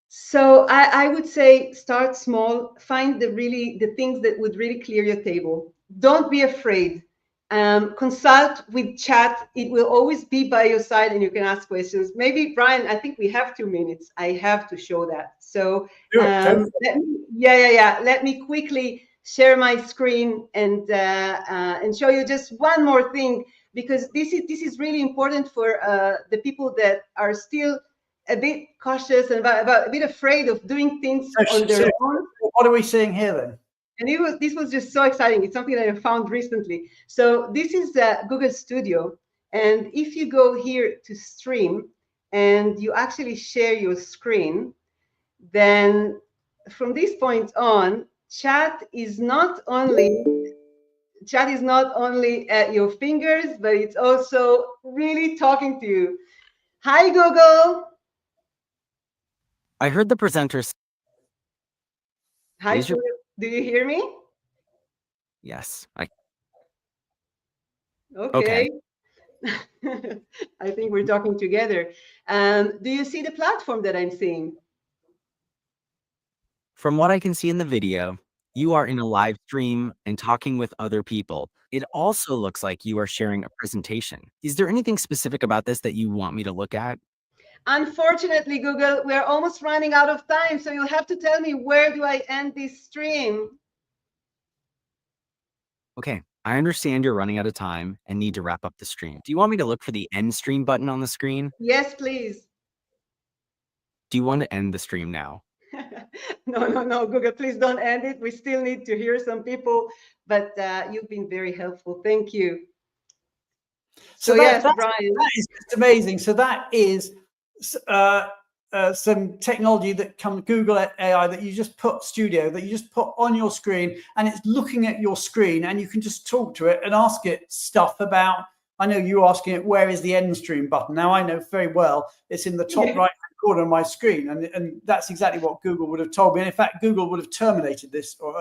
Speaker 6: So I would say start small, find the things that would really clear your table. Don't be afraid. Consult with chat. It will always be by your side and you can ask questions. Maybe, Brian, I think we have 2 minutes. I have to show that. So let me quickly share my screen and show you just one more thing, because this is really important for the people that are still a bit cautious and about a bit afraid of doing things on their own.
Speaker 1: What are we seeing here then?
Speaker 6: And this was just so exciting. It's something that I found recently. So this is Google Studio. And if you go here to stream and you actually share your screen, then from this point on, chat is not only at your fingers, but it's also really talking to you. Hi, Google.
Speaker 7: I heard the presenters.
Speaker 6: Hi, do you hear me?
Speaker 7: Yes.
Speaker 6: Okay. I think we're talking together. Do you see the platform that I'm seeing?
Speaker 7: From what I can see in the video, you are in a live stream and talking with other people. It also looks like you are sharing a presentation. Is there anything specific about this that you want me to look at?
Speaker 6: Unfortunately, Google, we're almost running out of time, so you'll have to tell me, where do I end this stream?
Speaker 7: Okay, I understand you're running out of time and need to wrap up the stream. Do you want me to look for the end stream button on the screen?
Speaker 6: Yes, please.
Speaker 7: Do you want to end the stream now?
Speaker 6: No, Google, please don't end it. We still need to hear some people, but you've been very helpful. Thank you. So yes, Brian.
Speaker 1: That is just amazing. So that is some technology that comes, Google AI, that you just put on your screen, and it's looking at your screen, and you can just talk to it and ask it stuff about, I know you asking it, where is the end stream button? Now I know very well it's in the top right corner of my screen, and that's exactly what Google would have told me. And in fact, Google would have terminated this for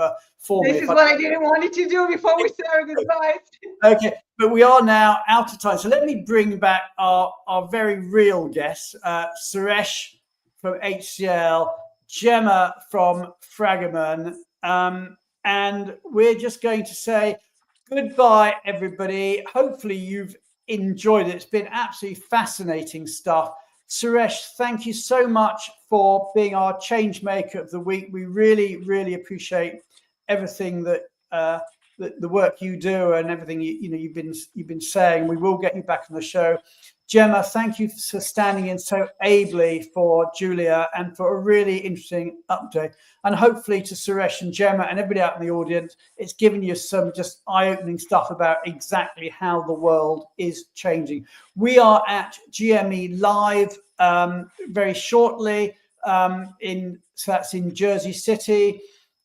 Speaker 1: me.
Speaker 6: This is what I didn't want it to do before we say our goodbyes.
Speaker 1: Okay, but we are now out of time. So let me bring back our very real guests, Suresh from HCL, Gemma from Fragaman, and we're just going to say goodbye, everybody. Hopefully you've enjoyed it. It's been absolutely fascinating stuff. Suresh, thank you so much for being our change maker of the week. We really, really appreciate everything that the work you do and everything you've been saying. We will get you back on the show. Gemma, thank you for standing in so ably for Julia and for a really interesting update. And hopefully to Suresh and Gemma and everybody out in the audience, it's given you some just eye-opening stuff about exactly how the world is changing. We are at GME Live very shortly. So that's in Jersey City.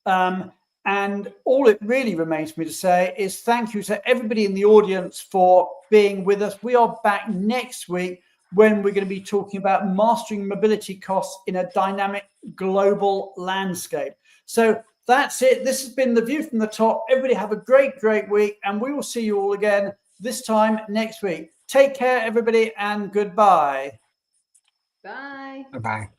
Speaker 1: And all it really remains for me to say is thank you to everybody in the audience for being with us. We are back next week when we're going to be talking about mastering mobility costs in a dynamic global landscape. So that's it. This has been The View from the Top. Everybody have a great, great week. And we will see you all again this time next week. Take care, everybody, and goodbye.
Speaker 6: Bye.
Speaker 3: Bye-bye.